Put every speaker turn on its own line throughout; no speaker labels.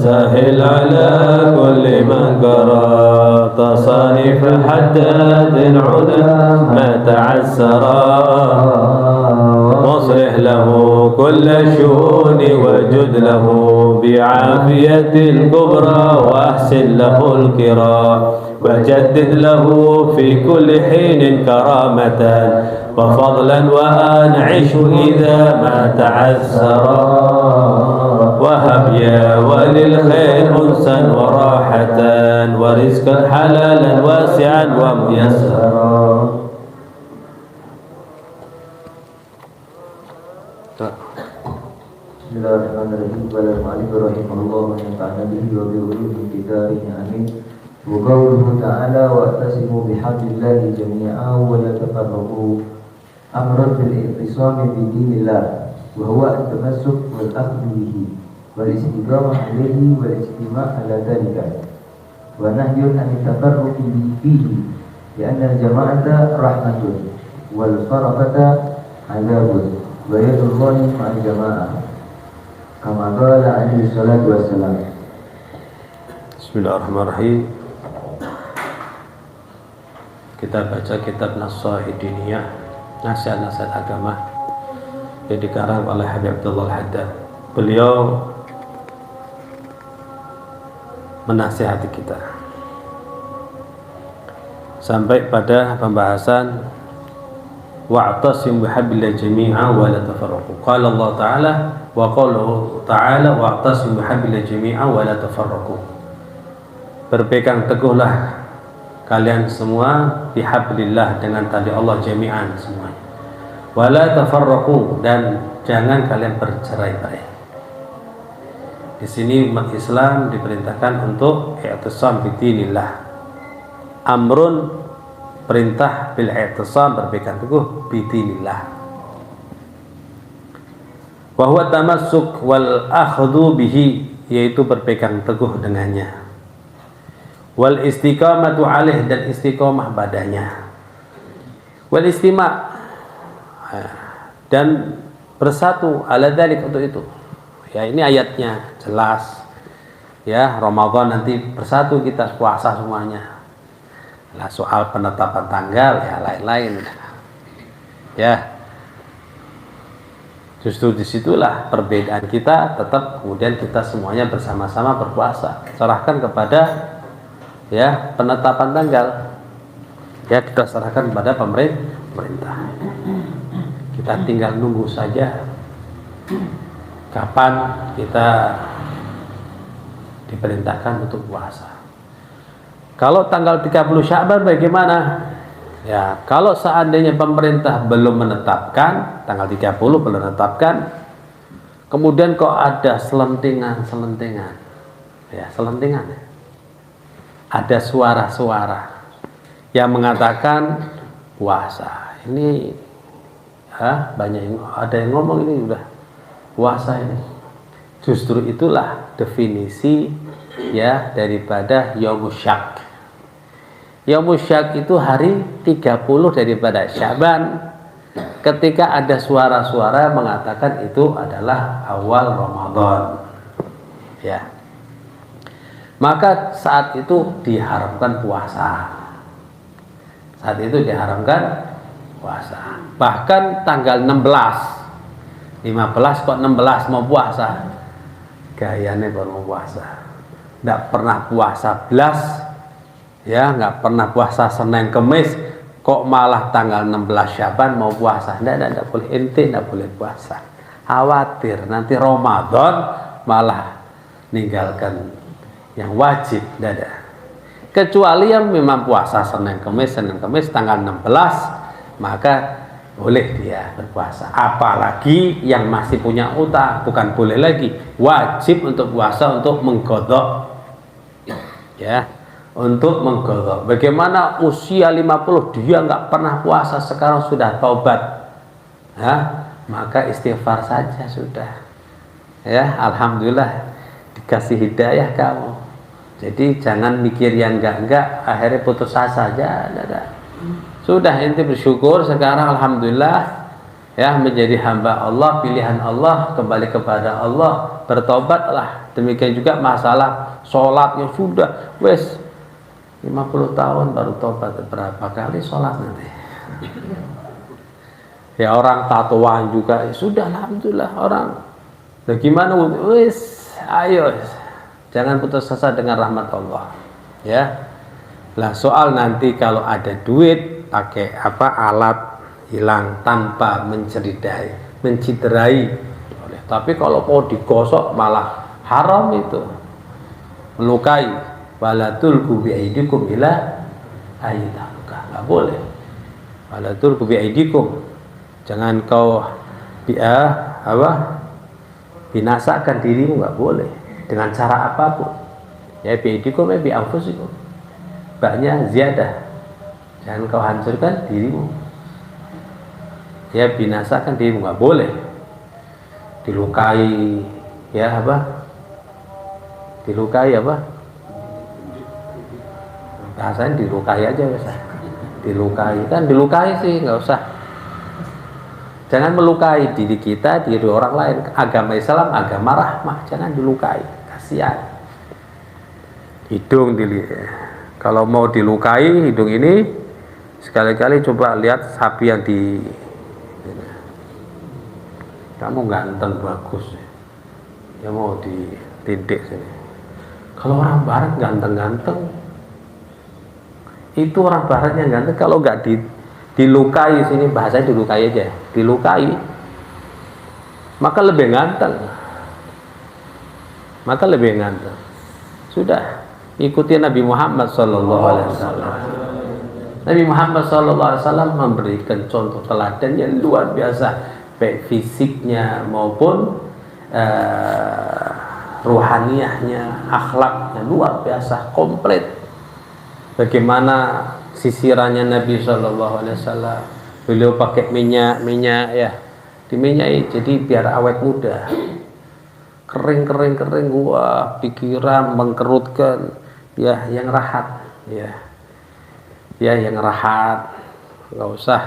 سهل على كل من قرأ تصانيف حداد العلا ما تعسرا واصلح له كل الشؤون وجد له بعافية الكبرى واحسن له الكرى وجدد له في كل حين كرامة وفضلا وأنعش إذا ما تعسرا وهب يا وللخير أنسا وراحة ورزقا حلالا واسعا وميسرا.
Bismillahirrahmanirrahim. Bismillahirrahmanirrahim. Allahumma yanfa'na bihi wa bi ulumi kitabih. Amin. Wa qawluhu ta'ala wa'tasimu bihablillahi jami'an wa la tafarraqu amran bil i'tisami bi dinillah wa huwa at-tamassuk wal akhdhu bihi wal istiqamah alayhi wal ijtima' ala dhalika wa nahyun an tafarruqi fihi li'anna al-jama'ata rahmatun wal faraqata 'adzabun wa yadullahi ma'al jama'ah kama qala alaihi salatu wassalam.
Bismillahirrahmanirrahim. Kita baca kitab Nashahid Diniyah, nasihat-nasihat agama yang dikarang oleh Habib Abdullah Al-Haddad. Beliau menasihati kita sampai pada pembahasan wa'tasimu bihablillahi jami'an wa la tafarraqu. Qala Allah Ta'ala wa qala Ta'ala wa'tasimu bihablillahi jami'an wa la tafarraqu. Berpegang teguhlah kalian semua bihablillah, dengan tali Allah, jami'an semuanya, wala tafarraqu, dan jangan kalian bercerai-berai. Di sini umat Islam diperintahkan untuk i'tisam bidinillah. Amrun, perintah, bil i'tisam, berpegang teguh, bidinillah. Wa huwa tamassuk wal akhdhu bihi, yaitu berpegang teguh dengannya. Wal istiqamatu alaih, dan istiqamah padanya. Wal istima', dan bersatu ala dzalik, untuk itu. Ya, ini ayatnya jelas. Ya, Ramadan nanti bersatu kita puasa semuanya. Lah soal penetapan tanggal ya lain-lain. Ya. Justru disitulah perbedaan kita, tetap kemudian kita semuanya bersama-sama berpuasa. Serahkan kepada ya penetapan tanggal, ya kita serahkan kepada pemerintah. Kita tinggal nunggu saja kapan kita diperintahkan untuk puasa. Kalau tanggal 30 Sya'ban bagaimana? Ya, kalau seandainya pemerintah belum menetapkan tanggal 30, belum menetapkan, kemudian kok ada selentingan, ya selentingan. Ada suara-suara yang mengatakan puasa. Ini banyak yang, ada yang ngomong ini udah puasa ini. Justru itulah definisi ya daripada Yaumus Syak. Yaumus Syak itu hari 30 daripada Sya'ban, ketika ada suara-suara mengatakan itu adalah awal Ramadan. Ya. Maka saat itu diharamkan puasa. Saat itu diharamkan puasa. Bahkan tanggal 16, 15 kok 16 mau puasa. Gayanya baru mau puasa. Nggak pernah puasa belas, ya nggak pernah puasa Senin Kemis, kok malah tanggal 16 Sya'ban mau puasa. Nggak boleh, ente nggak boleh puasa. Khawatir nanti Ramadan malah ninggalkan yang wajib, tidak ada. Kecuali yang memang puasa Senin Kemis tanggal 16, maka boleh dia berpuasa. Apalagi yang masih punya utang, bukan boleh lagi, wajib untuk puasa untuk mengqadha. Ya, untuk mengqadha. Bagaimana usia 50 dia nggak pernah puasa, sekarang sudah taubat. Ya, maka istighfar saja sudah. Ya, alhamdulillah dikasih hidayah kamu. Jadi jangan mikir yang enggak, akhirnya putus asa saja. Sudah ente bersyukur sekarang alhamdulillah ya, menjadi hamba Allah, pilihan Allah, kembali kepada Allah, bertobatlah. Demikian juga masalah sholat yang sudah wes 50 tahun baru tobat, berapa kali sholat nanti. Ya, orang tatoan juga ya sudah, alhamdulillah. Orang bagaimana, wes ayo, jangan putus asa dengan rahmat Allah, ya. Lah soal nanti kalau ada duit pakai apa alat hilang tanpa menciderai. Tapi kalau mau digosok malah haram, itu melukai. Wala tulqu biaidikum ila ayyataluka, nggak boleh. Wala tulqu biaidikum, jangan kau binasakan dirimu, nggak boleh dengan cara apapun. Ya, biaidikum bi anfusikum, baknya ziyadah, jangan kau hancurkan dirimu. Ya, binasakan dirimu, nggak boleh dilukai. Ya, dilukai bahasanya dilukai aja, dilukai sih nggak usah. Jangan melukai diri kita, diri orang lain. Agama Islam agama rahmah, jangan dilukai, kasihan. Hidung kalau mau dilukai hidung ini, sekali-kali coba lihat sapi yang kamu ganteng bagus, ya mau ditindik sini. Kalau orang barat ganteng-ganteng, itu orang barat yang ganteng, kalau nggak dilukai sini, bahasanya dilukai aja, dilukai, maka lebih ganteng, Sudah, ikuti Nabi Muhammad SAW. Nabi Muhammad SAW memberikan contoh teladan yang luar biasa, baik fisiknya maupun ruhaniyahnya, akhlaknya luar biasa, komplit. Bagaimana sisirannya Nabi SAW, beliau pakai minyak ya, diminyai jadi biar awet muda. Kering, wah, pikiran mengkerutkan, ya yang rahat, ya yang rahat, nggak usah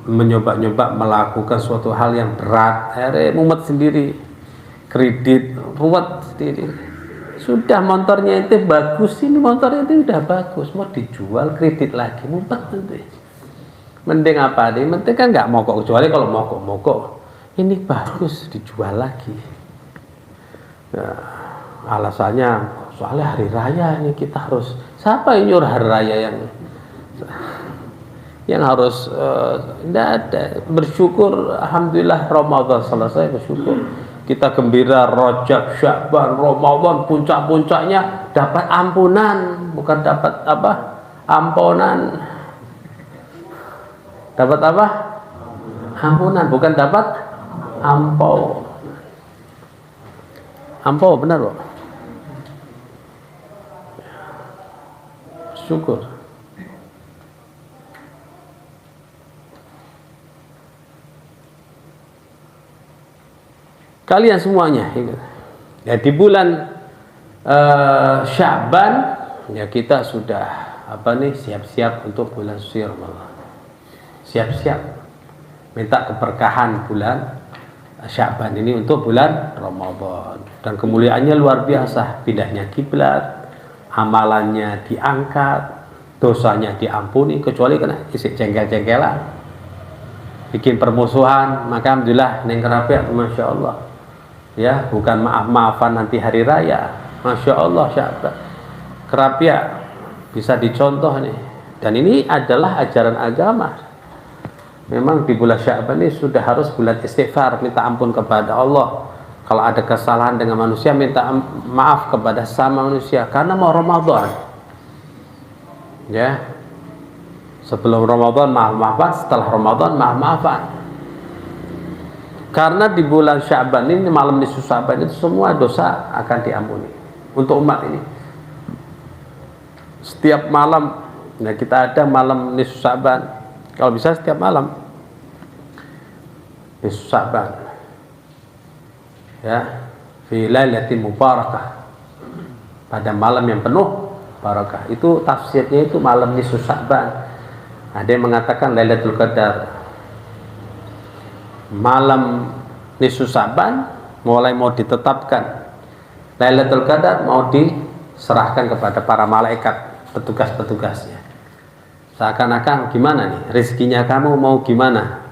mencoba melakukan suatu hal yang berat, akhirnya mumet sendiri, kredit ruwet sendiri. Sudah motornya itu bagus, ini motornya itu udah bagus, mau dijual kredit lagi, mumet nanti. Mending apa nih? Mending kan nggak mogok, kecuali kalau mogok ini bagus dijual lagi. Nah, alasannya soalnya hari raya ini kita harus, siapa yang nyuruh hari raya yang harus tidak ada, bersyukur. Alhamdulillah Ramadan selesai, bersyukur. Kita gembira, Rajab, Sya'ban, Ramadan, puncak-puncaknya dapat ampunan, bukan dapat ampunan. Dapat ampunan, bukan dapat ampau. Ampau benar loh. Syukur. Kalian semuanya ya, di bulan Sya'ban ya kita sudah siap-siap untuk bulan suci Ramadan. Siap-siap minta keberkahan bulan Sya'ban ini untuk bulan Ramadan, dan kemuliaannya luar biasa. Pindahnya kiblat, amalannya diangkat, dosanya diampuni, kecuali kena isi jengkel-jengkelan, bikin permusuhan, maka alhamdulillah neng kerapiat, masya Allah. Ya, bukan maaf-maafan nanti hari raya, masya Allah. Sya'ban kerapiat bisa dicontoh nih, dan ini adalah ajaran agama. Memang di bulan Sya'ban ini sudah harus bulan istighfar, minta ampun kepada Allah. Kalau ada kesalahan dengan manusia, minta maaf kepada sama manusia, karena mau Ramadan. Ya, sebelum Ramadan maaf-maafan, setelah Ramadan maaf-maafan. Karena di bulan Sya'ban ini, malam nisfu Sya'ban itu semua dosa akan diampuni untuk umat ini. Setiap malam, nah kita ada malam nisfu Sya'ban, kalau bisa setiap malam nisfu Sya'ban, ya, fi lailatin mubarakah, pada malam yang penuh barakah. Itu tafsirnya itu malam nisfu Sya'ban. Ada yang mengatakan Lailatul Qadar, malam nisfu Sa'ban mulai mau ditetapkan, Lailatul Qadar mau diserahkan kepada para malaikat, petugas-petugasnya. Seakan-akan gimana nih rezekinya, kamu mau gimana?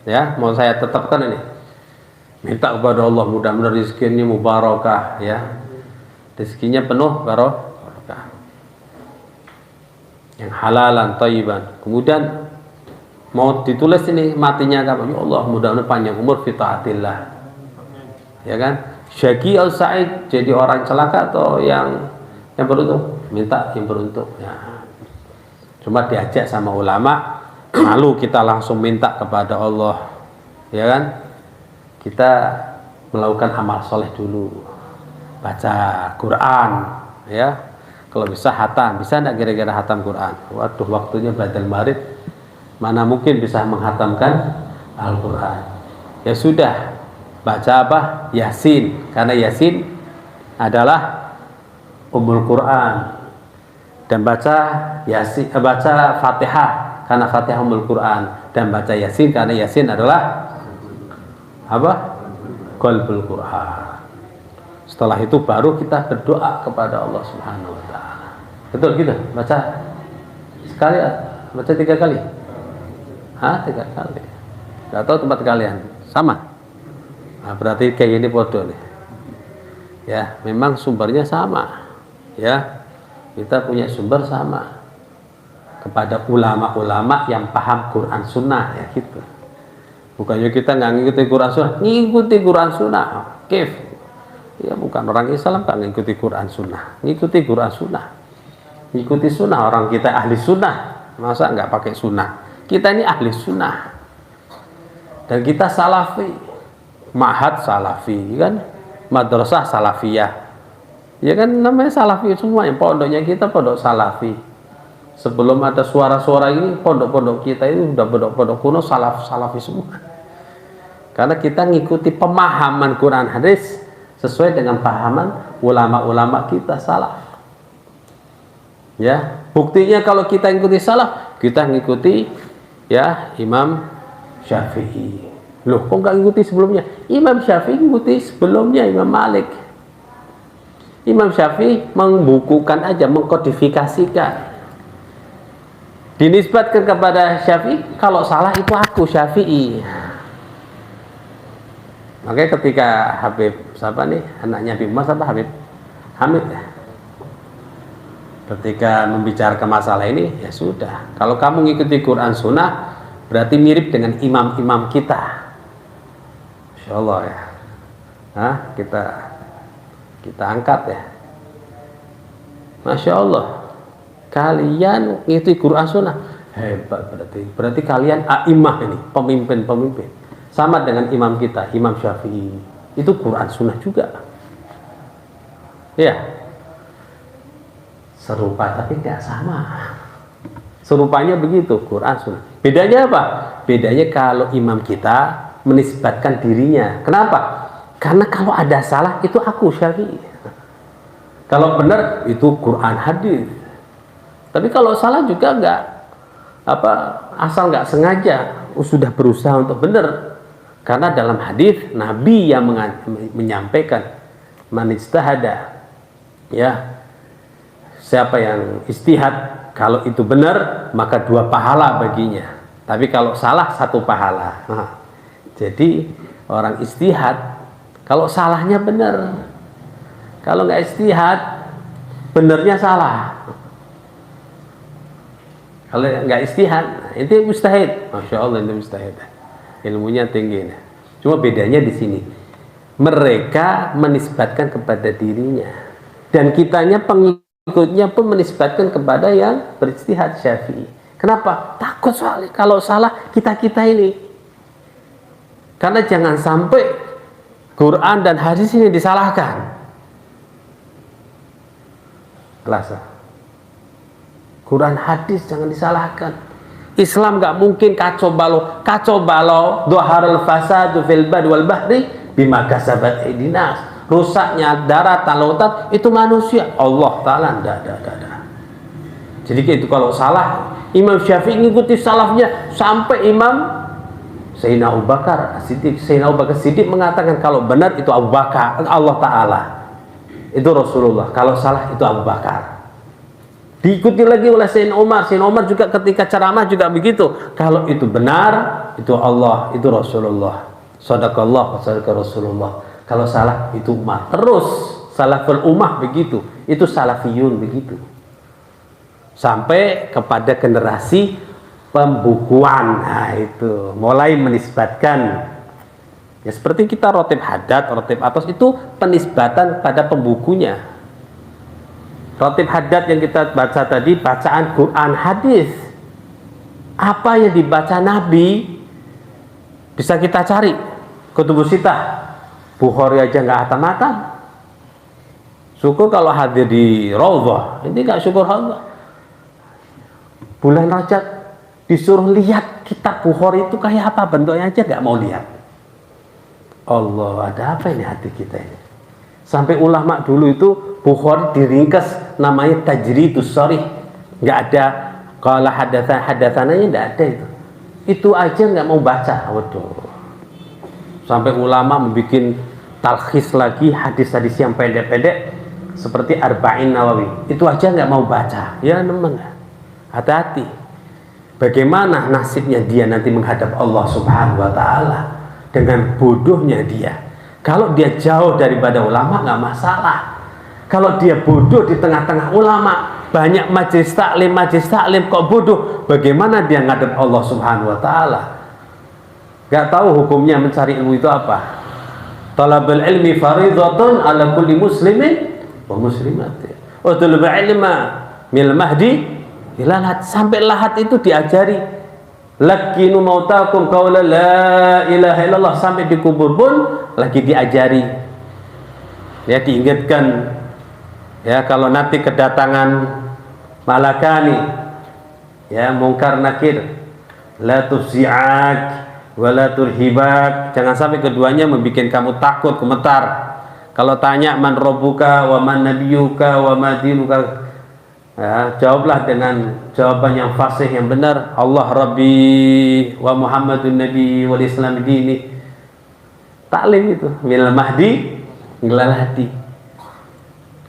Ya, mau saya tetapkan ini. Minta kepada Allah mudah-mudahan rezekinya mubarakah, ya. Rezekinya penuh barokah. Yang halalan thayyiban. Kemudian mau ditulis ini matinya kamu, ya Allah mudah-mudahan panjang umur fi taatillah. Ya kan? Syaqi al sa'id, jadi orang celaka atau yang beruntung? Minta yang beruntung, ya. Cuma diajak sama ulama, malu kita langsung minta kepada Allah, ya kan? Kita melakukan amal soleh dulu, baca Quran, ya. Kalau bisa hatam, bisa enggak kira-kira hatam Quran? Waduh, waktunya badal maghrib, mana mungkin bisa menghatamkan Al-Quran. Ya sudah, baca apa? Yasin, karena Yasin adalah Ummul Quran. Dan baca Yasin, baca Fatihah, karena Fatihah Ummul Quran. Dan baca Yasin, karena Yasin adalah apa? Qalbul Quran. Setelah itu baru kita berdoa kepada Allah Subhanahu wa taala. Betul gitu? Baca sekali, baca 3 kali. 3 kali. Enggak tahu tempat kalian. Sama. Nah, berarti kayak gini bodoh nih. Ya, memang sumbernya sama. Ya. Kita punya sumber sama. Kepada ulama-ulama yang paham Quran Sunnah, ya gitu. Bukannya kita nggak ngikuti Quran Sunnah, ngikuti Quran Sunnah. Kif. Ya bukan orang Islam kan ngikuti Quran Sunnah, ngikuti Quran Sunnah, ngikuti Sunnah. Orang kita ahli Sunnah, masa nggak pakai Sunnah? Kita ini ahli Sunnah, dan kita Salafi, Ma'had Salafi, kan, Madrasah Salafiyah, ya kan namanya Salafi semua. Yang pondoknya kita pondok Salafi. Sebelum ada suara-suara ini, pondok-pondok kita ini sudah pondok-pondok kuno Salafi semua. Karena kita ngikuti pemahaman Quran hadis sesuai dengan pahaman ulama-ulama kita salaf. Ya, buktinya kalau kita ngikuti salaf, kita ngikuti ya Imam Syafi'i. Loh, kok nggak ngikuti sebelumnya? Imam Syafi'i ngikuti sebelumnya Imam Malik. Imam Syafi'i membukukan aja, mengkodifikasikan. Dinisbatkan kepada Syafi'i, kalau salah itu aku Syafi'i. Makanya ketika Habib siapa nih, anaknya Habib Mas apa Habib Hamid, ketika membicarakan masalah ini, ya sudah, kalau kamu ngikuti Quran Sunnah berarti mirip dengan imam-imam kita. Insya Allah ya. Kita angkat ya. Masya Allah, kalian ngikuti Quran Sunnah hebat, berarti kalian a'imah ini, pemimpin-pemimpin. Sama dengan imam kita, Imam Syafi'i. Itu Quran Sunnah juga. Ya. Serupa tapi tidak sama. Serupanya begitu, Quran Sunnah. Bedanya apa? Bedanya kalau imam kita menisbatkan dirinya. Kenapa? Karena kalau ada salah itu aku Syafi'i. Kalau benar itu Quran hadis. Tapi kalau salah juga enggak asal nggak sengaja, sudah berusaha untuk benar. Karena dalam hadis Nabi yang menyampaikan man ijtahada, ya, siapa yang istihad, kalau itu benar maka 2 pahala baginya, tapi kalau salah 1 pahala. Jadi orang istihad kalau salahnya benar, kalau nggak istihad benernya salah. Kalau nggak istihad itu mustahid. Masya Allah, itu mustahid, ilmunya tinggi. Cuma bedanya di sini, mereka menisbatkan kepada dirinya, dan kitanya pengikutnya pun menisbatkan kepada yang berijtihad Syafi'i. Kenapa? Takut soalnya kalau salah kita ini. Karena jangan sampai Quran dan hadis ini disalahkan. Kelas Quran hadis jangan disalahkan. Islam nggak mungkin kacau balau. Dhaharul fasadu fil bad wal bahri bima kasabat aydin nas. Rusaknya daratan lautan itu manusia. Allah Ta'ala enggak. Jadi itu kalau salah, Imam Syafi'i ngikuti salafnya sampai Imam Sayyidina Abu Bakar Siddiq. Sayyidina Abu Bakar Siddiq mengatakan kalau benar itu Abu Bakar, Allah Ta'ala, itu Rasulullah, kalau salah itu Abu Bakar. Diikuti lagi oleh Sayyidina Umar. Sayyidina Umar juga ketika ceramah juga begitu, kalau itu benar itu Allah, itu Rasulullah, sadaqallah wa sadaqa Rasulullah, kalau salah itu Umar. Terus salaful ummah begitu, itu salafiyun begitu, sampai kepada generasi pembukuan. Nah itu mulai menisbatkan, ya seperti kita rotib haddad, rotib atas, itu penisbatan pada pembukunya. Rotib haddad yang kita baca tadi, bacaan Quran hadis, apa yang dibaca Nabi bisa kita cari kutubus sitah. Bukhari aja nggak hatam-hatam, syukur kalau hadir di Raudhah, ini nggak syukur Allah. Bulan Rajab disuruh lihat kitab Bukhari itu kayak apa bentuknya aja nggak mau lihat. Allah, ada apa ini hati kita ini? Sampai ulama dulu itu Bukhari diringkas namanya Tajridus Sharih, nggak ada qala hadatsananya, nggak ada itu. Itu aja nggak mau baca. Waduh. Sampai ulama membuat talkhis lagi hadis-hadis yang pendek-pendek seperti Arba'in Nawawi, itu aja nggak mau baca. Ya memang, hati-hati. Bagaimana nasibnya dia nanti menghadap Allah Subhanahu wa Ta'ala dengan bodohnya dia. Kalau dia jauh daripada ulama nggak masalah. Kalau dia bodoh di tengah-tengah ulama, banyak majelis taklim kok bodoh, bagaimana dia ngadep Allah Subhanahu wa Ta'ala? Gak tahu hukumnya mencari ilmu itu apa. Talabul ilmi faridatun ala kulli muslimin wa muslimatin. Wa talabul ilma mil mahdi ila lahat, sampai lahat itu diajari. Lakinu mautakum qawla la ilaha illallah, sampai dikubur pun lagi diajari. Ya, diingatkan. Ya, kalau nanti kedatangan malakani, ya mungkar nakir, la tufzi'ak wa la turhibak, jangan sampai keduanya membuat kamu takut, gemetar. Kalau tanya man rabbuka wa man nabiyuka wa ma dinuka, ya, jawablah dengan jawaban yang fasih, yang benar. Allah Rabbi wa Muhammadun Nabi wal Islam dini. Taklim itu minal mahdi ilal hadi.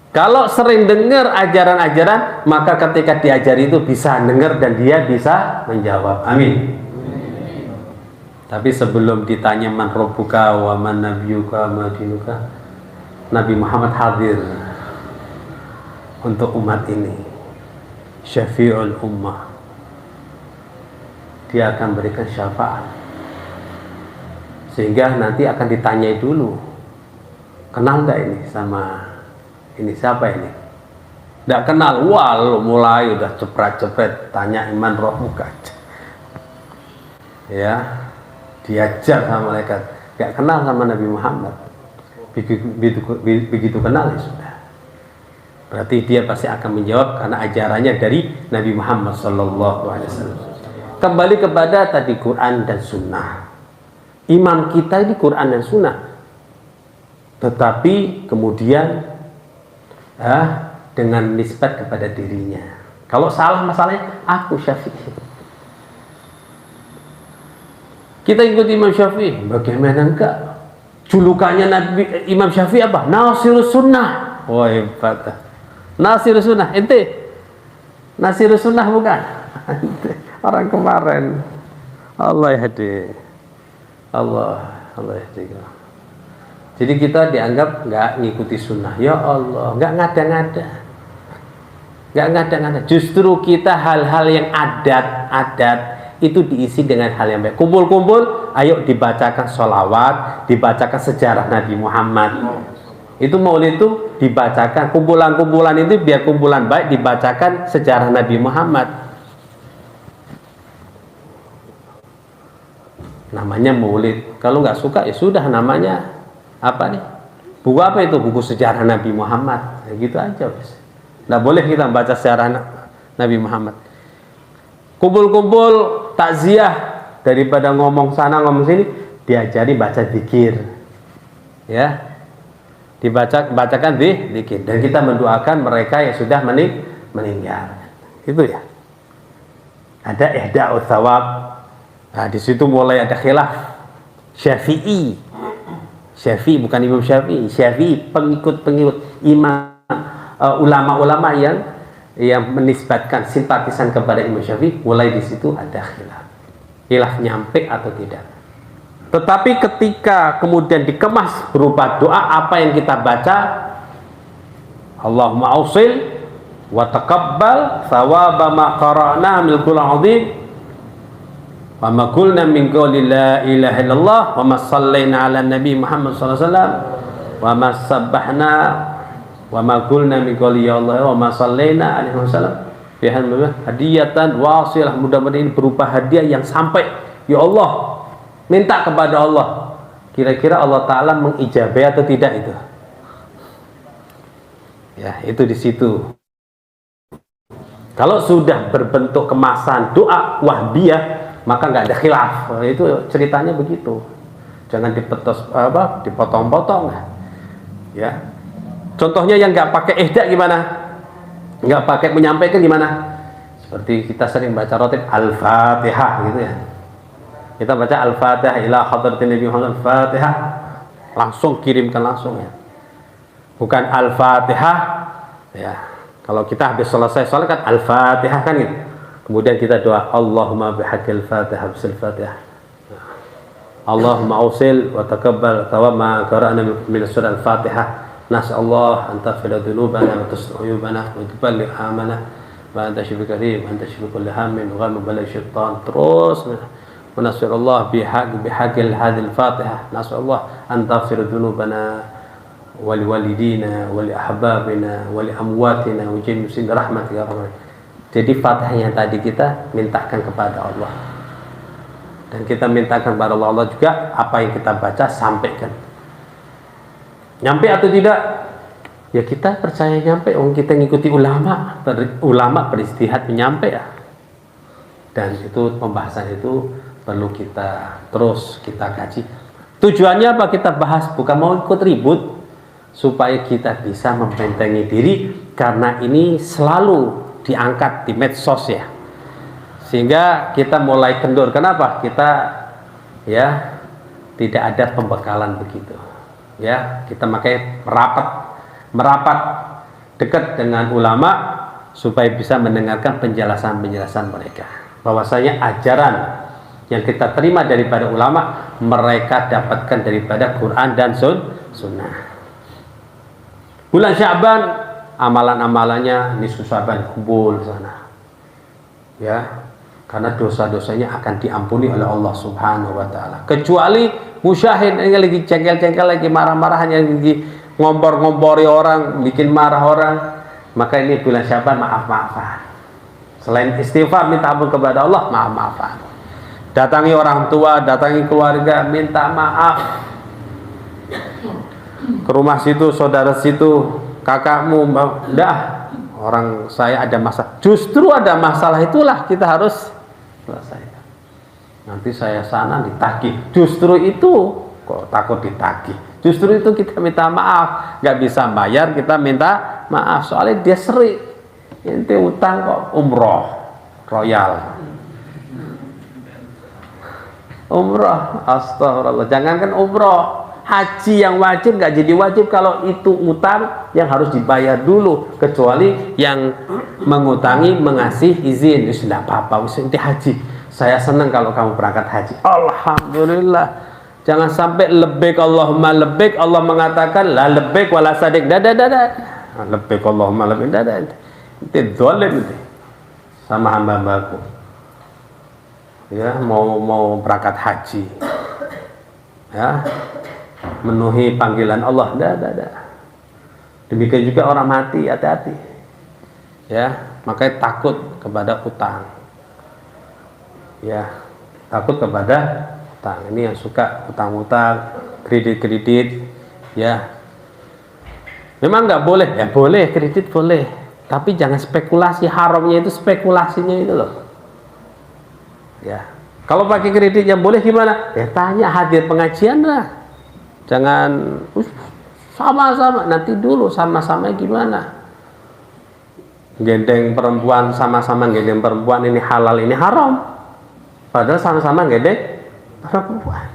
Kalau sering dengar ajaran-ajaran, maka ketika diajari itu bisa dengar dan dia bisa menjawab. Amin. Tapi sebelum ditanya man rabbuka wa man nabiyuka wa ma dinuka, Nabi Muhammad hadir untuk umat ini. Syafi'ul ummah, dia akan berikan syafaat, sehingga nanti akan ditanyai dulu, kenal nggak ini sama ini, siapa ini? Nggak kenal, wah lu mulai udah cepret-cepret tanya iman roh muka, ya diajar sama malaikat, nggak kenal sama Nabi Muhammad, begitu kenal ya sudah. Berarti dia pasti akan menjawab karena ajarannya dari Nabi Muhammad SAW. Kembali kepada tadi Quran dan Sunnah. Imam kita ini Quran dan Sunnah. Tetapi kemudian dengan nisbat kepada dirinya. Kalau salah masalahnya, aku Syafi'i. Kita ikut Imam Syafi'i. Bagaimana enggak? Julukannya Nabi Imam Syafi'i apa? Nasirus Sunnah. Wah, hebat. Nasirus Sunnah, ente Nasirus Sunnah bukan? Orang kemarin. Allah yahdi. Allah yahdi. Jadi kita dianggap nggak ngikuti sunnah. Ya Allah, nggak ngada-ngada. Nggak ngada-ngada. Justru kita hal-hal yang adat itu diisi dengan hal yang baik. Kumpul-kumpul, ayo dibacakan sholawat, dibacakan sejarah Nabi Muhammad. Itu maulid itu dibacakan, kumpulan-kumpulan itu biar kumpulan baik, dibacakan sejarah Nabi Muhammad. Namanya maulid. Kalau nggak suka ya sudah, namanya apa nih? Buku apa itu? Buku sejarah Nabi Muhammad. Ya gitu aja. Nggak boleh kita baca sejarah Nabi Muhammad. Kumpul-kumpul takziah, daripada ngomong sana ngomong sini, diajari baca zikir. Ya. Dibacakan zikir, dan kita mendoakan mereka yang sudah meninggal. Itu ya. Ada ihda'u thawab, Nah, di situ mulai ada khilaf. Syafi'i bukan Imam Syafi'i. Syafi'i pengikut imam, ulama-ulama yang menisbatkan simpatisan kepada Imam Syafi'i. Mulai di situ ada khilaf nyampe atau tidak. Tetapi ketika kemudian dikemas berupa doa, apa yang kita baca, Allahumma ausil wa taqabbal thawaba ma qara'na min qur'an azim wa ma qulna min qawli la ilaha illallah wa ma sallaina ala nabi Muhammad sallallahu alaihi wasallam wa ma sabbahna wa ma qulna min qawli ya Allah wa ma sallaina alaihi wasallam hadiyatan wasilah. Mudah-mudahan ini berupa hadiah yang sampai, ya Allah, minta kepada Allah. Kira-kira Allah Ta'ala mengijabai atau tidak itu? Ya, itu di situ. Kalau sudah berbentuk kemasan doa wahbiyah, maka nggak ada khilaf. Itu ceritanya begitu. Jangan dipotong-potong. Ya. Contohnya yang nggak pakai ihda gimana? Nggak pakai menyampaikan gimana? Seperti kita sering baca rotib Al-Fatihah gitu ya. Kita baca Al-Fatihah ila hadratin Nabi Muhammad, Al-Fatihah, langsung kirimkan langsung ya. Bukan Al-Fatihah ya. Kalau kita habis selesai sholat kan Al-Fatihah kan gitu. Kemudian kita doa Allahumma bihaqqil Fatihah bisil Fatihah. Allahumma ausil wa taqabbal tawama qara'na min surah Al-Fatihah. Nas'allah anta fil dzunubana wa tus'uyubana wa tuballigh amana wa anta syiful karim wa anta syiful kulli hammin wa ghamma balagh syaitan. Terus wa nas'alullah bihaqqil hadhil Fatihah. Nas'allah anta fil dzunubana wali walidina wali ahbabina wali amwatina wa jami'in rahmatika ya rabbal. Jadi Fatihah yang tadi kita mintakan kepada Allah, dan kita mintakan kepada Allah juga apa yang kita baca sampaikan. Nyampe atau tidak? Ya kita percaya nyampe. Kita ngikuti ulama beristihad menyampe ya. Dan itu pembahasan itu perlu kita terus kita kaji. Tujuannya apa kita bahas? Bukan mau ikut ribut, supaya kita bisa membentengi diri, karena ini selalu diangkat di medsos ya, sehingga kita mulai kendur. Kenapa? Kita ya tidak ada pembekalan begitu ya. Kita makanya merapat dekat dengan ulama supaya bisa mendengarkan penjelasan mereka, bahwasanya ajaran yang kita terima daripada ulama mereka dapatkan daripada Quran dan Sunnah. Bulan Sya'ban amalan-amalannya nisfu Sya'ban kumpul sana. Ya, karena dosa-dosanya akan diampuni oleh Allah Subhanahu wa taala. Kecuali musyahid yang lagi cengkel-cengkel, lagi marah-marah, yang lagi ngompor-ngompori orang, bikin marah orang, maka ini bulan Sya'ban maaf-maafan. Selain istighfar minta ampun kepada Allah, maaf-maafan. Datangi orang tua, datangi keluarga, minta maaf. Ke rumah situ, saudara situ, kakakmu, dah orang saya ada masalah. Justru ada masalah itulah kita harus selesaikan. Nanti saya sana ditagih. Justru itu kok takut ditagih. Justru itu kita minta maaf. Nggak bisa bayar kita minta maaf. Soalnya dia sering. Inti utang kok umroh royal. Umroh, astagfirullah. Jangankan umroh, haji yang wajib nggak jadi wajib kalau itu utang yang harus dibayar dulu, kecuali yang mengutangi mengasih izin. Sudah apa-apa, inti haji. Saya senang kalau kamu berangkat haji. Alhamdulillah. Jangan sampai lebek Allahumma lebek, Allah mengatakan la lebek wala sadik dada. Lebek Allahumma lebek dada. Itu zalim itu sama hamba-hambaku. Ya, mau berangkat haji. Ya. Memenuhi panggilan Allah, demikian juga orang mati, hati-hati ya. Makanya takut kepada utang ya, takut kepada utang. Ini yang suka utang-utang, kredit ya. Memang nggak boleh ya, boleh kredit boleh, tapi jangan spekulasi. Haramnya itu spekulasinya itu loh ya. Kalau pakai kredit yang boleh gimana ya, tanya hadir pengajian lah. Jangan sama-sama, nanti dulu sama-sama gimana. Gendeng perempuan, sama-sama gendeng perempuan, ini halal ini haram Padahal sama-sama gede perempuan.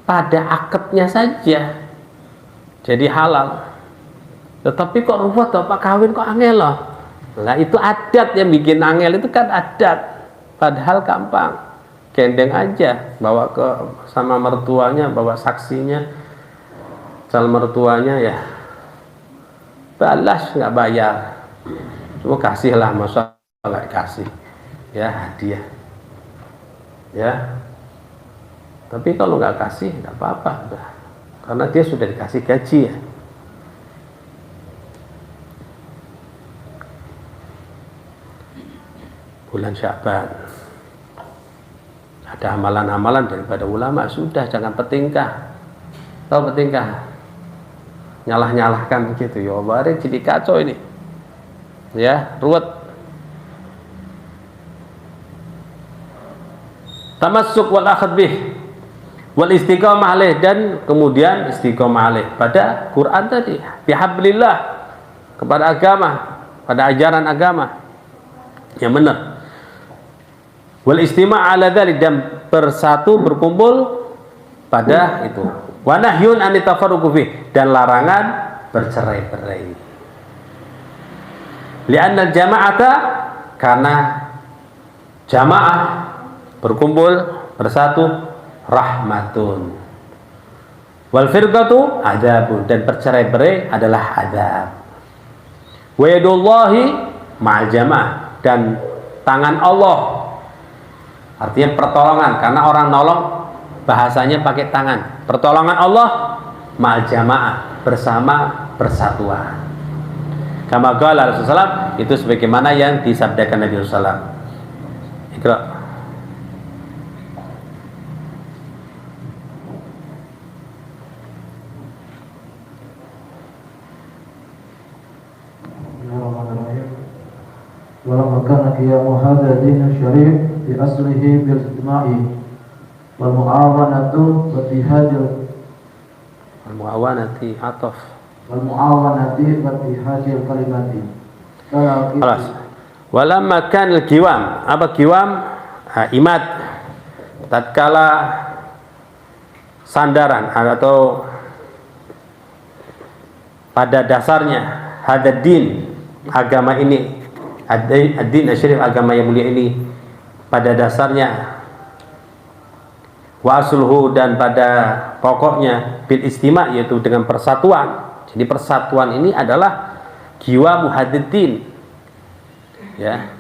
Pada akadnya saja jadi halal. Tetapi kok ruwet Pak kawin kok angel loh. Lah itu adat yang bikin angel, itu kan adat. Padahal gampang. Gendeng aja, bawa ke sama mertuanya, bawa saksinya, calon mertuanya ya. Balas nggak bayar. Cuma kasihlah, masa nggak kasih. Ya hadiah. Ya. Tapi kalau nggak kasih nggak apa-apa, karena dia sudah dikasih gaji ya. Bulan Sya'ban ada amalan-amalan daripada ulama, sudah jangan petingkah. Tahu petingkah? Nyalah-nyalahkan begitu ya Allah, jadi kacau ini. Ya, ruwet. Tamassuk wal akhd bih wal istiqamah alaih, dan kemudian istiqamah alaih pada Quran tadi, bihablillah, kepada agama, pada ajaran agama yang benar. Wal istima' ala dzalik, dan bersatu berkumpul pada itu. Wa nahyun an tafarruqu fi, dan larangan bercerai-berai. Li'anna al-jama'ata, karena jamaah berkumpul bersatu rahmatun. Wal firqatu adzabun, dan bercerai-berai adalah azab. Wa yadullahi ma'al jamaah, dan tangan Allah, artinya pertolongan, karena orang nolong bahasanya pakai tangan. Pertolongan Allah ma'al jamaah, bersama persatuan. Kama qala Rasulullah, itu sebagaimana yang disabdakan Nabi sallallahu alaihi wasallam. Iqra.
ولما كان قيام هذا الدين الشريف بأصله بالاجتماع والمعاونة واتحاد
المعاونة عطف
والمعاونة واتحاد الكلمات.
خلاص. Walamma kan al-qiwam, apa qiwam? Imad, tatkala sandaran atau pada dasarnya hadaddin, agama ini, ad-din asy-syarif, agama yang mulia ini, pada dasarnya wa asluhu, dan pada pokoknya bil istima', yaitu dengan persatuan. Jadi persatuan ini adalah jiwa muhaddiddin, ya.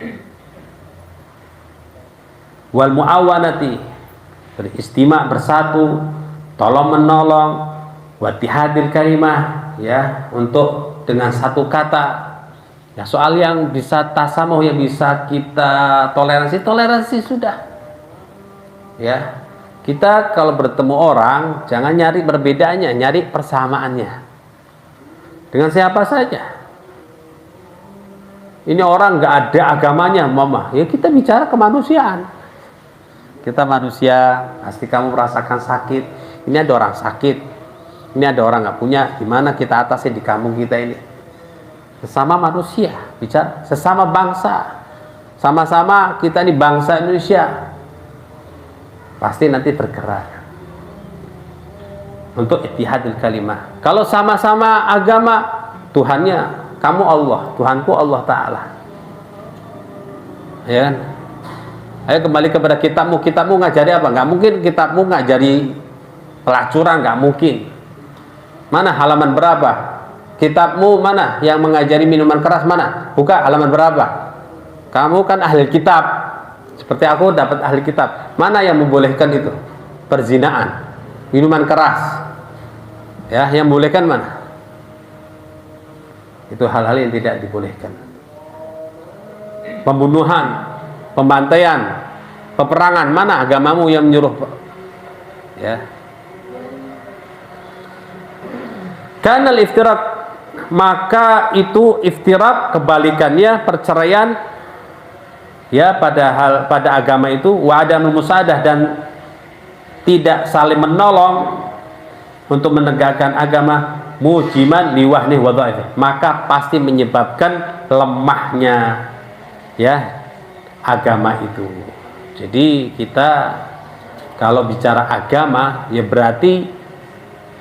Wal muawanati, beristima', bersatu, tolong menolong, wa ittihadil kalimah, ya, untuk dengan satu kata. Ya, soal yang bisa tasamuh, yang bisa kita toleransi sudah. Ya. Kita kalau bertemu orang, jangan nyari perbedaannya, nyari persamaannya. Dengan siapa saja. Ini orang nggak ada agamanya, mama. Ya kita bicara kemanusiaan. Kita manusia, pasti kamu merasakan sakit. Ini ada orang sakit. Ini ada orang nggak punya. Gimana kita atasi di kampung kita ini? Sesama manusia, bicara sesama bangsa, sama-sama kita ini bangsa Indonesia, pasti nanti bergerak untuk ittihadul kalimah. Kalau sama-sama agama, Tuhannya kamu Allah, Tuhanku Allah Ta'ala, ya kan? Ayo kembali kepada kitabmu ngajari apa? Nggak mungkin kitabmu ngajari pelacuran, nggak mungkin. Mana halaman berapa? Kitabmu mana yang mengajari minuman keras, mana? Buka halaman berapa? Kamu kan ahli kitab, seperti aku dapat ahli kitab. Mana yang membolehkan itu? Perzinaan, minuman keras, ya, yang membolehkan mana? Itu hal-hal yang tidak dibolehkan. Pembunuhan, pembantaian, peperangan, mana agamamu yang menyuruh? Ya. Kanal iftirak, maka itu iftirak, kebalikannya perceraian, ya, pada agama itu, wa adamul musaadah, dan tidak saling menolong untuk menegakkan agama, mujiman liwahnih wa dhaif, maka pasti menyebabkan lemahnya, ya, agama itu. Jadi kita kalau bicara agama ya berarti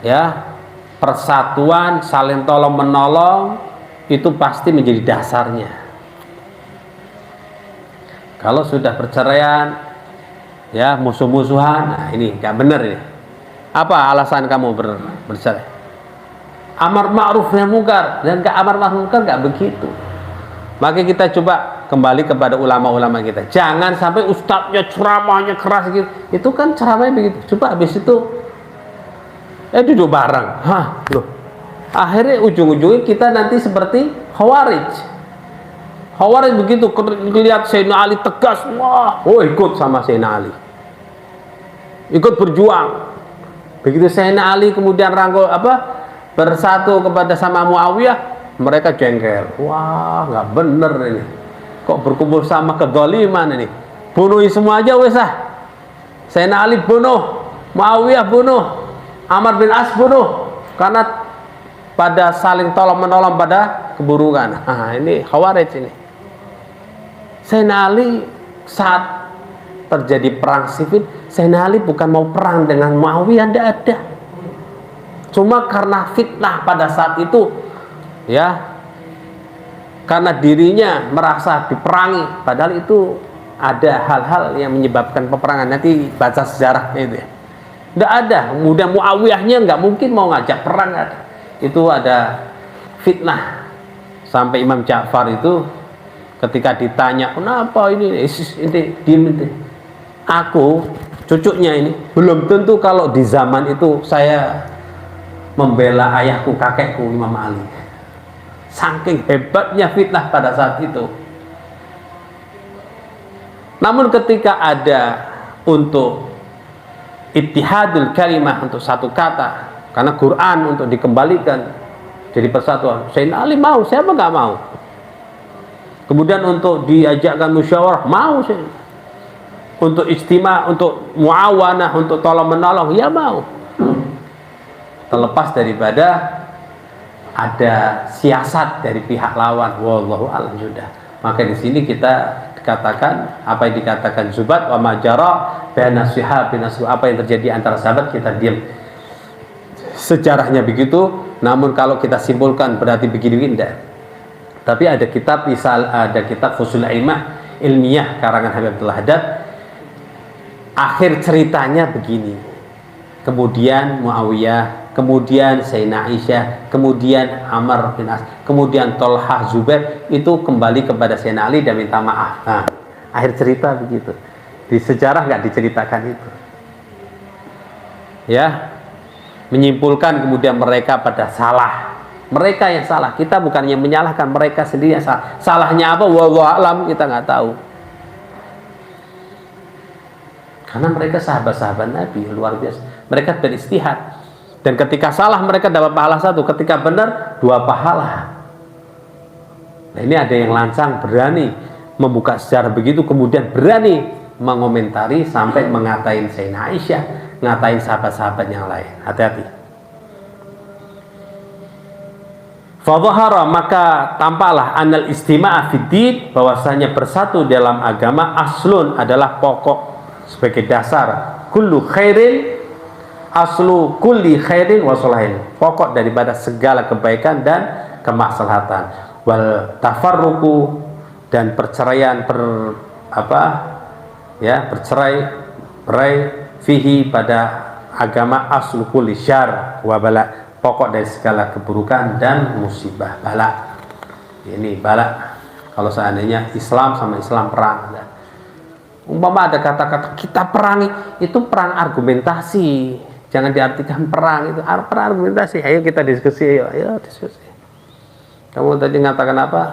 ya persatuan, saling tolong menolong itu pasti menjadi dasarnya. Kalau sudah perceraian ya musuh-musuhan, nah ini nggak benar ini. Apa alasan kamu bercerai? Amar ma'ruf nahi munkar, dan nggak amar ma'ruf munkar nggak begitu. Maka kita coba kembali kepada ulama-ulama kita. Jangan sampai ustadznya ceramahnya keras gitu. Itu kan ceramahnya begitu. Coba habis itu duduk bareng. Loh. Akhirnya ujung-ujungnya kita nanti seperti Khawarij. Khawarij begitu lihat Sayyidina Ali tegas, ikut sama Sayyidina Ali. Ikut berjuang. Begitu Sayyidina Ali kemudian bersatu kepada sama Muawiyah, mereka jengkel. Wah, nggak bener ini. Kok berkumpul sama kezaliman ini? Bunuhin semua aja wes ah. Sayyidina Ali bunuh, Muawiyah bunuh, Amr bin As bunuh, karena pada saling tolong menolong pada keburukan. Ini Khawarij ini. Sayyidina Ali saat terjadi perang sifil, Sayyidina Ali bukan mau perang dengan Muawiyah, tidak ada. Cuma karena fitnah pada saat itu, ya, karena dirinya merasa diperangi, padahal itu ada hal-hal yang menyebabkan peperangan. Nanti baca sejarahnya itu ya. Tidak ada. Kemudian Muawiyahnya nggak mungkin mau ngajak perang, ada. Itu ada fitnah. Sampai Imam Ja'far itu ketika ditanya, kenapa ini diem itu. Aku, cucunya ini, belum tentu kalau di zaman itu saya membela ayahku, kakekku Imam Ali. Saking hebatnya fitnah pada saat itu. Namun ketika ada untuk ittihadul kalimah, untuk satu kata, karena Quran untuk dikembalikan jadi persatuan, Sayyidina Ali mau, siapa nggak mau? Kemudian untuk diajakkan musyawarah, mau saya. Untuk ijtima, untuk muawanah, untuk tolong menolong, ya mau. Terlepas daripada ada siasat dari pihak lawan, wallahu a'lam sudah. Maka di sini kita dikatakan apa yang dikatakan Zubat wa majara baina sahabi nasu, apa yang terjadi antara sahabat kita diam. Sejarahnya begitu, namun kalau kita simpulkan berarti begini tidak. Tapi ada kitab Fusul Ilmah ilmiah karangan Habib Abdul Haddad. Akhir ceritanya begini. Kemudian Muawiyah, kemudian Sayyidina Aisyah, kemudian Amr bin As, kemudian Tolhah, Zubair, itu kembali kepada Sayyidina Ali dan minta maaf. Nah, akhir cerita begitu. Di sejarah nggak diceritakan itu. Ya, menyimpulkan kemudian mereka pada salah. Mereka yang salah. Kita bukannya menyalahkan, mereka sendiri yang salah. Salahnya apa? Wallahu a'lam, kita nggak tahu. Karena mereka sahabat-sahabat Nabi luar biasa. Mereka beristihad. Dan ketika salah mereka dapat pahala satu, ketika benar 2 pahala. Nah, ini ada yang lancang berani membuka sejarah begitu, kemudian berani mengomentari sampai mengatain Sayyidina Aisyah, ngatain sahabat-sahabat yang lain. Hati-hati. Fadhahara, maka tampaklah anal istima'a fiddin, bahwasanya bersatu dalam agama aslun adalah pokok sebagai dasar kullu khairin, aslu kulli khairin wa salahin, pokok daripada segala kebaikan dan kemaslahatan. Wal tafarruqu, dan perceraian bercerai fihi pada agama aslu kulli syar wa bala, pokok dari segala keburukan dan musibah. Bala ini bala kalau seandainya Islam sama Islam perang, umpama ada kata-kata kita perangi, itu perang argumentasi, jangan diartikan perang itu perang argumentasi. Ayo kita diskusi, ayo diskusi. Kamu tadi mengatakan apa?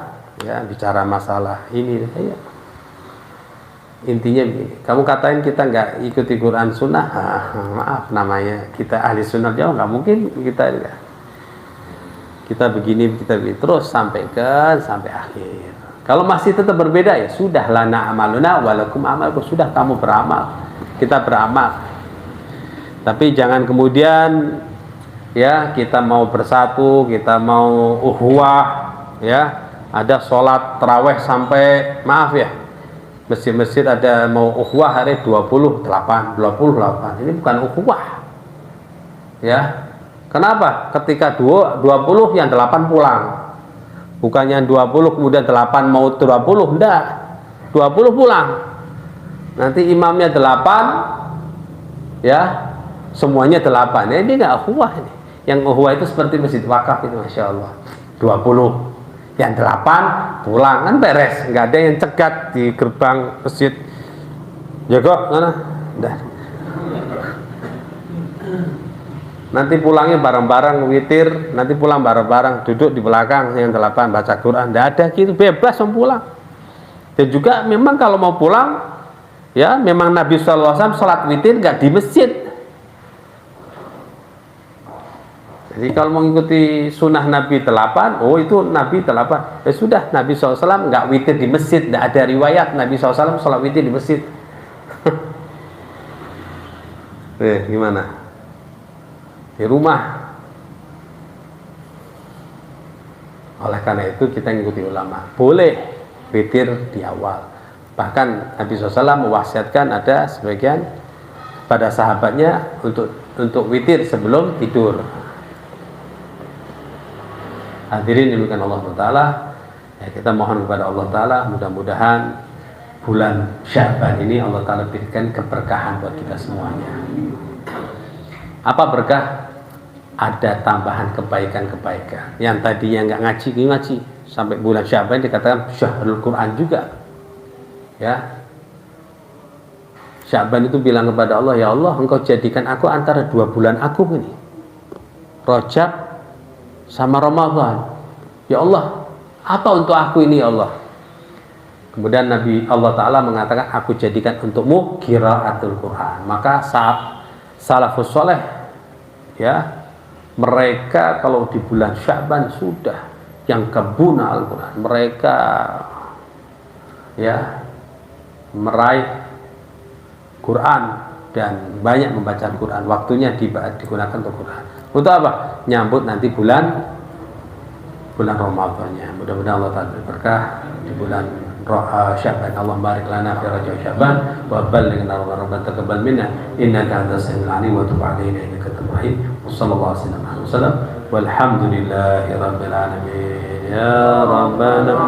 Ya, bicara masalah ini, ayo. Intinya begini, kamu katain kita nggak ikuti Quran Sunnah, maaf, namanya kita ahli sunnah jauh, nggak mungkin kita begini terus sampai akhir. Kalau masih tetap berbeda, ya sudah, lana amaluna walakum amalkum, sudah kamu beramal, kita beramal. Tapi jangan kemudian ya kita mau bersatu, kita mau uhuwah, ya ada sholat taraweh sampai, maaf ya, masjid-masjid ada mau ukhuwah hari 28. Ini bukan ukhuwah. Ya. Kenapa? Ketika 20 yang 8 pulang. Bukannya 20 kemudian 8 mau 20, enggak. 20 pulang. Nanti imamnya 8 ya. Semuanya 8. Ya, ini enggak ukhuwah ini. Yang ukhuwah itu seperti masjid wakaf itu, Masya Allah. 20. Yang 8 pulang, kan beres, nggak ada yang cegat di gerbang masjid. Ya kok mana? Udah. Nanti pulangnya bareng-bareng witir, nanti pulang bareng-bareng, duduk di belakang yang 8 baca Quran. Nggak ada gitu, bebas mau pulang. Dan juga memang kalau mau pulang, ya memang Nabi SAW sholat witir nggak di masjid. Jadi kalau mengikuti sunnah Nabi 8, oh itu Nabi 8. Ya sudah, Nabi SAW nggak witir di masjid, nggak ada riwayat Nabi SAW sholat witir di masjid. Gimana? Di rumah. Oleh karena itu kita ngikuti ulama. Boleh witir di awal. Bahkan Nabi SAW mewasiatkan ada sebagian pada sahabatnya untuk witir sebelum tidur. Hadirin demikian Allah Ta'ala, ya, kita mohon kepada Allah Ta'ala mudah-mudahan bulan Sya'ban ini Allah Ta'ala berikan keberkahan buat kita semuanya. Apa berkah? Ada tambahan kebaikan-kebaikan. Yang tadinya nggak ngaji sampai bulan Sya'ban dikatakan syahrul Quran juga. Ya, Sya'ban itu bilang kepada Allah, ya Allah, engkau jadikan aku antara 2 bulan aku ini, Rajab sama Ramadan. Ya Allah, apa untuk aku ini ya Allah? Kemudian Nabi Allah Ta'ala mengatakan, aku jadikan untukmu qiraatul Quran. Maka salafus soleh, ya, mereka kalau di bulan Sya'ban sudah yang kebuna Al-Quran, mereka ya meraih Quran dan banyak membaca Quran. Waktunya digunakan untuk Quran. Untuk apa? Nyambut nanti bulan Ramadannya. Mudah-mudahan Allah Ta'ala berkah di bulan Sya'ban. Allahumma barik lana fi Rajab Sya'ban wa ballighna Ramadan taqabbal minna innaka antas samiul alim wa tub alaina innaka tawwabur rahim. Wassallallahu alaihi wasallam walhamdulillahi rabbil alamin. Ya rabbana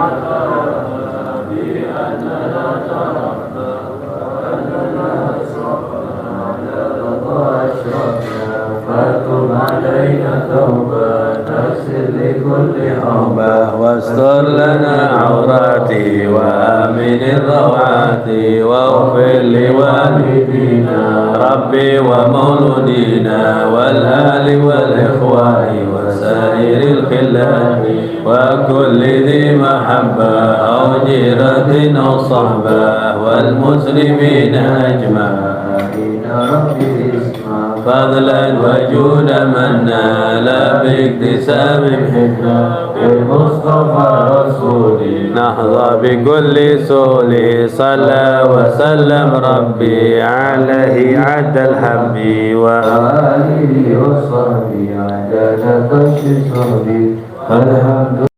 فتب علينا توبة تغفر لكل حوبة واستر لنا عوراتي وآمن الروعات واغفر لوالدينا ربي ومولودينا والآل والإخوان وسائر الخلان وكل ذي محبة أو جيرة أو صحبة والمسلمين أجمعين ربي فضلا وجود من نال باكتساب الحكمة بالمصطفى رسولي نحظى بكل سول صلى وسلم ربي عليه عد الحب وآله وصحبه عدد كشف صحبي الحمد